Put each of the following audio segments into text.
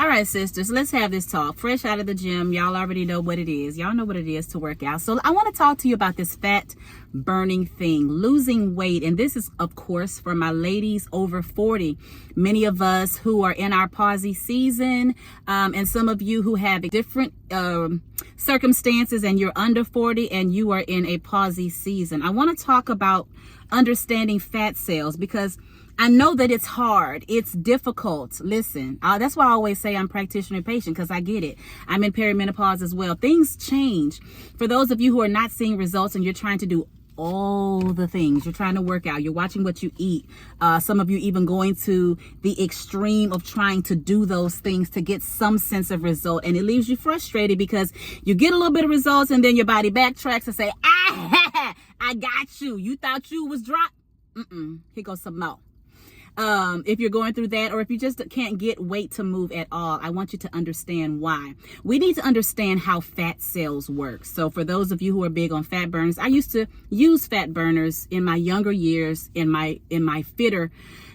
All right, sisters, let's have this talk. Fresh out of the gym, y'all already know what it is. Y'all know what it is to work out. So I want to talk to you about this fat burning thing, losing weight. And this is, of course, for my ladies over 40. Many of us who are in our pausey season, and some of you who have different circumstances and you're under 40 and you are in a pausey season. I want to talk about understanding fat cells because I know that it's hard. It's difficult. Listen, that's why I always say I'm practitioner patient, because I get it. I'm in perimenopause as well. Things change. For those of you who are not seeing results and you're trying to do all the things, you're trying to work out, you're watching what you eat. Some of you even going to the extreme of trying to do those things to get some sense of result. And it leaves you frustrated because you get a little bit of results and then your body backtracks and say, I got you. You thought you was dropped. Here goes some more. If you're going through that, or if you just can't get weight to move at all, I want you to understand why. We need to understand how fat cells work. So for those of you who are big on fat burners, I used to use fat burners in my younger years, in my fitter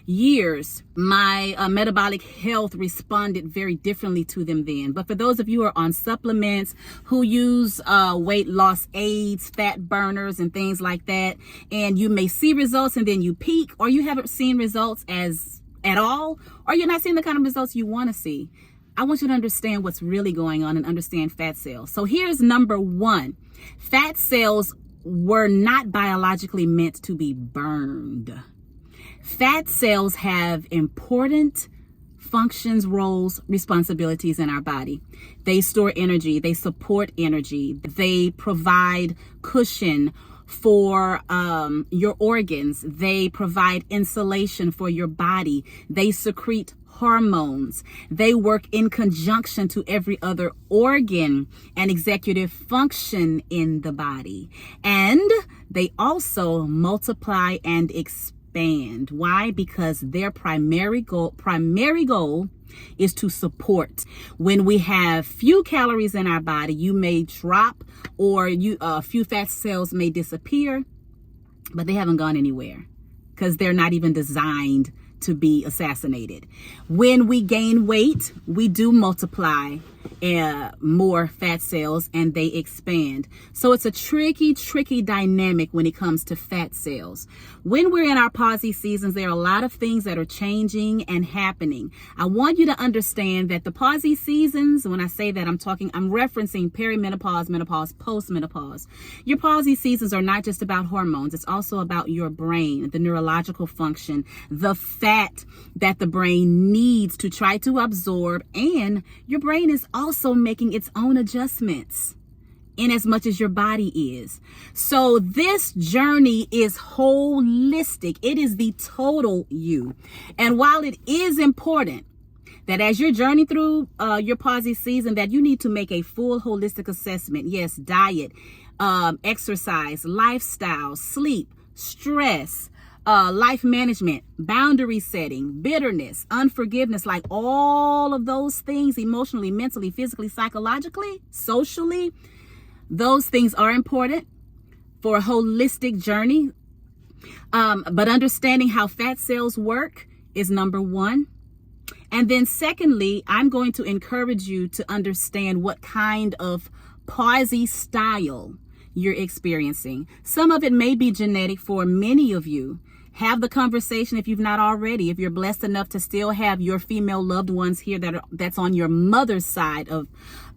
years. My metabolic health responded very differently to them then. But for those of you who are on supplements, who use weight loss aids, fat burners and things like that, and you may see results and then you peak, or you haven't seen results at all, or you're not seeing the kind of results you want to see, I want you to understand what's really going on and understand fat cells. So here's number one. Fat cells were not biologically meant to be burned. Fat cells have important functions, roles, responsibilities in our body. They store energy. They support energy. They provide cushion for your organs. They provide insulation for your body. They secrete hormones. They work in conjunction to every other organ and executive function in the body. And they also multiply and expand. Why? Because their primary goal is to support. When we have few calories in our body, you may drop, or a few fat cells may disappear, but they haven't gone anywhere because they're not even designed to be assassinated. When we gain weight, we do multiply more fat cells and they expand. So it's a tricky dynamic when it comes to fat cells. When we're in our pausey seasons, there are a lot of things that are changing and happening. I want you to understand that the pausey seasons, when I say that, I'm referencing perimenopause, menopause, postmenopause. Your pausey seasons are not just about hormones. It's also about your brain, the neurological function, the fat that the brain needs to try to absorb, and your brain is also making its own adjustments in as much as your body is. So this journey is holistic. It is the total you. And while it is important that as you're journeying through your pausey season, that you need to make a full holistic assessment. Yes, diet, exercise, lifestyle, sleep, stress, life management, boundary setting, bitterness, unforgiveness, like all of those things, emotionally, mentally, physically, psychologically, socially, those things are important for a holistic journey. But understanding how fat cells work is number one. And then secondly, I'm going to encourage you to understand what kind of pausey style you're experiencing. Some of it may be genetic for many of you. Have the conversation if you've not already. If you're blessed enough to still have your female loved ones here that's on your mother's side of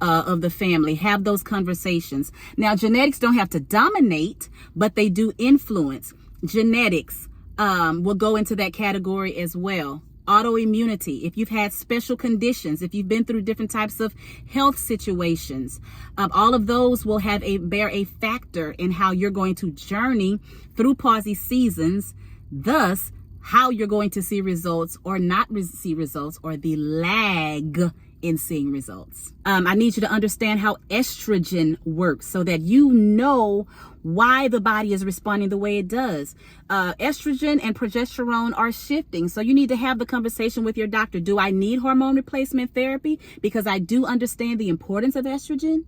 the family, have those conversations. Now, genetics don't have to dominate, but they do influence. Genetics will go into that category as well. Autoimmunity, if you've had special conditions, if you've been through different types of health situations, all of those will bear a factor in how you're going to journey through pausey seasons. Thus, how you're going to see results or not see results, or the lag in seeing results. I need you to understand how estrogen works so that you know why the body is responding the way it does. Estrogen and progesterone are shifting. So you need to have the conversation with your doctor. Do I need hormone replacement therapy? Because I do understand the importance of estrogen.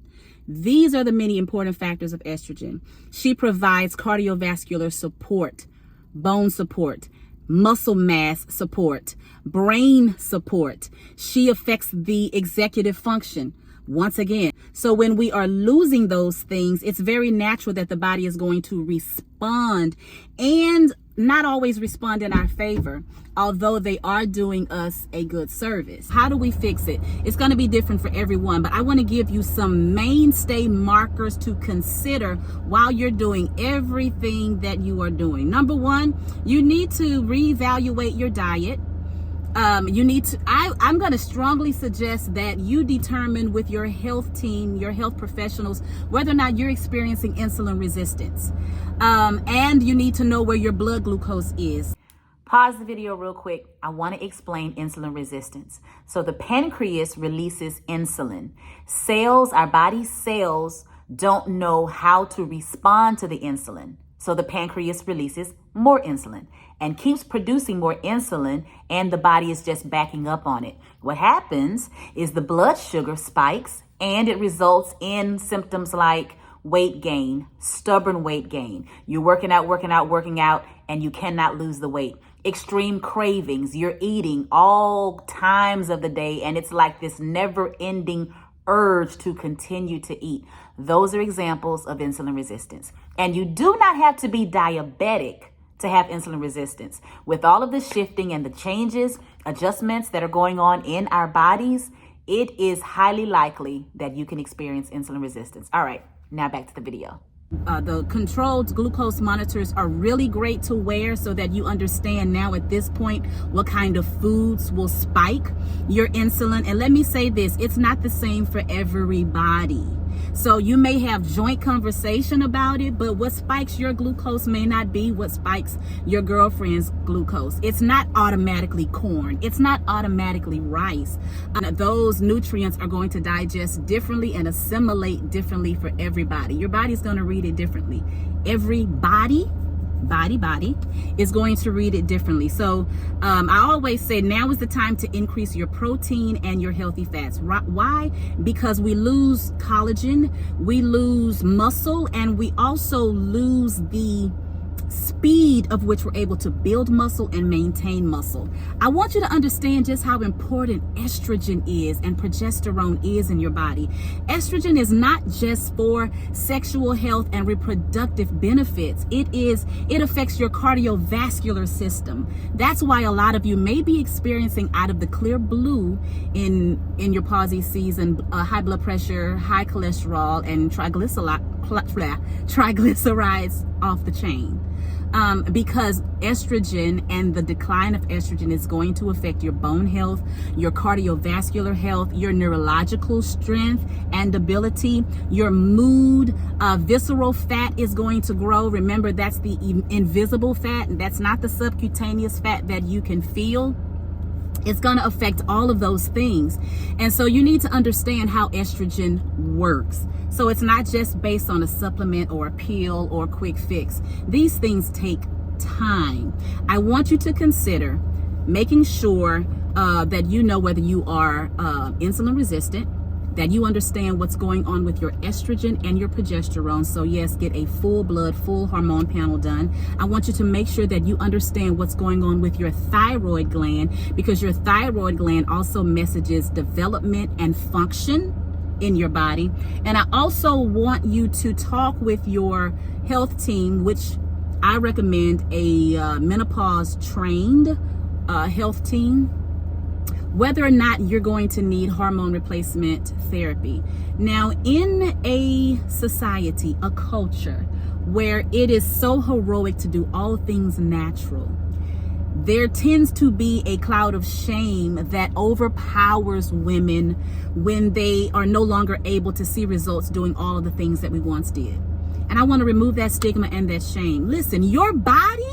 These are the many important factors of estrogen. She provides cardiovascular support, bone support, muscle mass support, brain support. She affects the executive function. Once again, so when we are losing those things, it's very natural that the body is going to respond, and not always respond in our favor, although they are doing us a good service. How do we fix it? It's going to be different for everyone, but I want to give you some mainstay markers to consider while you're doing everything that you are doing. Number one, you need to reevaluate your diet. I'm going to strongly suggest that you determine with your health team, your health professionals, whether or not you're experiencing insulin resistance. And you need to know where your blood glucose is. Pause the video real quick. I want to explain insulin resistance. So the pancreas releases insulin. Our body's cells don't know how to respond to the insulin. So the pancreas releases more insulin and keeps producing more insulin, and the body is just backing up on it. What happens is the blood sugar spikes, and it results in symptoms like weight gain, stubborn weight gain. You're working out, and you cannot lose the weight. Extreme cravings. You're eating all times of the day, and it's like this never-ending urge to continue to eat. Those are examples of insulin resistance. And you do not have to be diabetic to have insulin resistance. With all of the shifting and the changes, adjustments that are going on in our bodies, it is highly likely that you can experience insulin resistance. All right, now back to the video. The controlled glucose monitors are really great to wear so that you understand now at this point what kind of foods will spike your insulin. And let me say this, it's not the same for everybody. So you may have joint conversation about it, but what spikes your glucose may not be what spikes your girlfriend's glucose. It's not automatically corn. It's not automatically rice. Those nutrients are going to digest differently and assimilate differently for everybody. Your body's going to read it differently. Every body is going to read it differently. So I always say now is the time to increase your protein and your healthy fats. Why? Because we lose collagen, we lose muscle, and we also lose the speed of which we're able to build muscle and maintain muscle. I want you to understand just how important estrogen is and progesterone is in your body. Estrogen is not just for sexual health and reproductive benefits. It affects your cardiovascular system. That's why a lot of you may be experiencing out of the clear blue in your palsy season, high blood pressure, high cholesterol, and triglycerides off the chain. Because estrogen and the decline of estrogen is going to affect your bone health, your cardiovascular health, your neurological strength and ability, your mood. Visceral fat is going to grow. Remember, that's the invisible fat. That's not the subcutaneous fat that you can feel. It's going to affect all of those things. And so you need to understand how estrogen works. So it's not just based on a supplement or a pill or a quick fix. These things take time. I want you to consider making sure that you know whether you are insulin resistant, that you understand what's going on with your estrogen and your progesterone. So yes, get a full blood, full hormone panel done. I want you to make sure that you understand what's going on with your thyroid gland, because your thyroid gland also messages development and function in your body. And I also want you to talk with your health team, which I recommend a menopause trained health team, whether or not you're going to need hormone replacement therapy. Now, in a society, a culture where it is so heroic to do all things natural, there tends to be a cloud of shame that overpowers women when they are no longer able to see results doing all of the things that we once did. And I want to remove that stigma and that shame. Listen, your body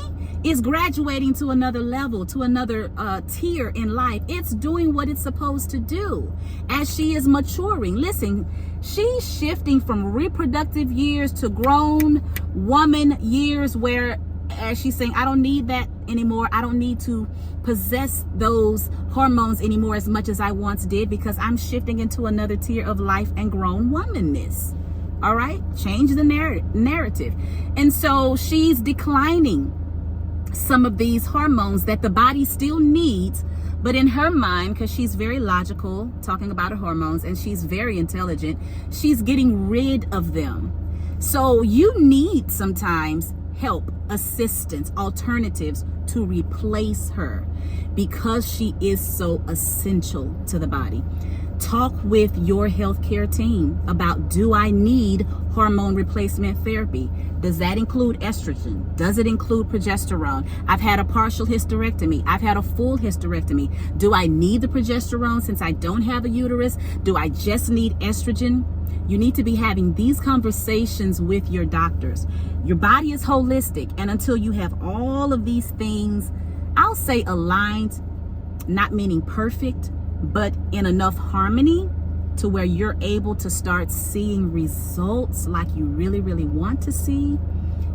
is graduating to another level, to another tier in life. It's doing what it's supposed to do as she is maturing. Listen, she's shifting from reproductive years to grown woman years, where as she's saying, I don't need that anymore. I don't need to possess those hormones anymore as much as I once did, because I'm shifting into another tier of life and grown womanness. All right, change the narrative. And so she's declining some of these hormones that the body still needs, but in her mind, because she's very logical talking about her hormones and she's very intelligent, she's getting rid of them. So you need sometimes help, assistance, alternatives to replace her because she is so essential to the body. Talk with your healthcare team about, do I need hormone replacement therapy? Does that include estrogen? Does it include progesterone? I've had a partial hysterectomy. I've had a full hysterectomy. Do I need the progesterone since I don't have a uterus? Do I just need estrogen? You need to be having these conversations with your doctors. Your body is holistic, and until you have all of these things, I'll say aligned, not meaning perfect, but in enough harmony to where you're able to start seeing results like you really, really want to see,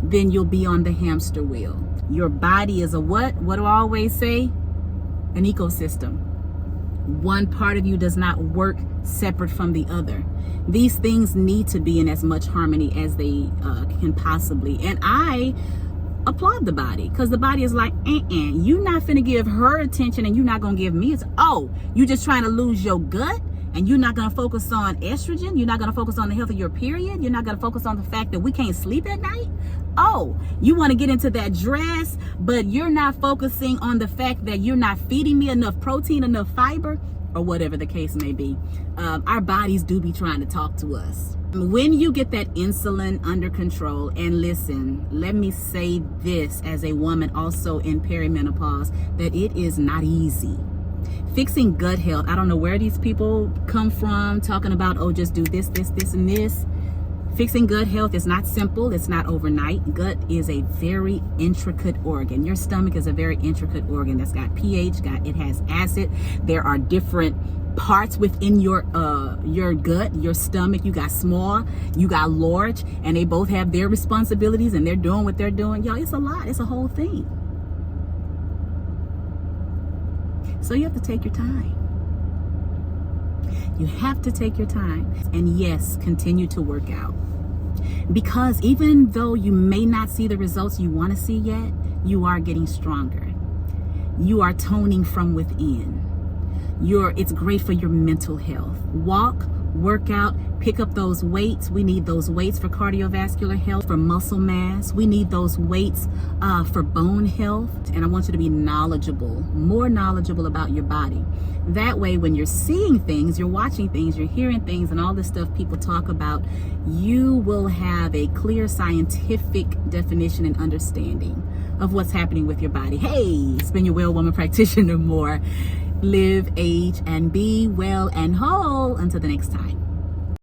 then you'll be on the hamster wheel. Your body is a what? What do I always say? An ecosystem. One part of you does not work separate from the other. These things need to be in as much harmony as they can possibly. And I applaud the body, because the body is like, you're not finna give her attention and you're not gonna give me. It's, oh, you just trying to lose your gut and you're not gonna focus on estrogen. You're not gonna focus on the health of your period. You're not gonna focus on the fact that we can't sleep at night. Oh, you want to get into that dress, but you're not focusing on the fact that you're not feeding me enough protein, enough fiber, or whatever the case may be. Our bodies do be trying to talk to us. When you get that insulin under control, and listen, let me say this as a woman also in perimenopause, that it is not easy. Fixing gut health, I don't know where these people come from talking about, oh, just do this, this, this, and this. Fixing gut health is not simple. It's not overnight. Gut is a very intricate organ. Your stomach is a very intricate organ that's got pH, it has acid. There are different parts within your gut, your stomach. You got small, you got large, and they both have their responsibilities and they're doing what they're doing. Yo, it's a lot. It's a whole thing. So you have to take your time. You have to take your time. And yes, continue to work out. Because even though you may not see the results you want to see yet, you are getting stronger. You are toning from within. It's great for your mental health. Walk, work out, pick up those weights. We need those weights for cardiovascular health, for muscle mass. We need those weights for bone health. And I want you to be knowledgeable, more knowledgeable about your body. That way, when you're seeing things, you're watching things, you're hearing things, and all this stuff people talk about, you will have a clear scientific definition and understanding of what's happening with your body. Hey, Spin Your Wheel Woman Practitioner more. Live, age, and be well and whole. Until the next time.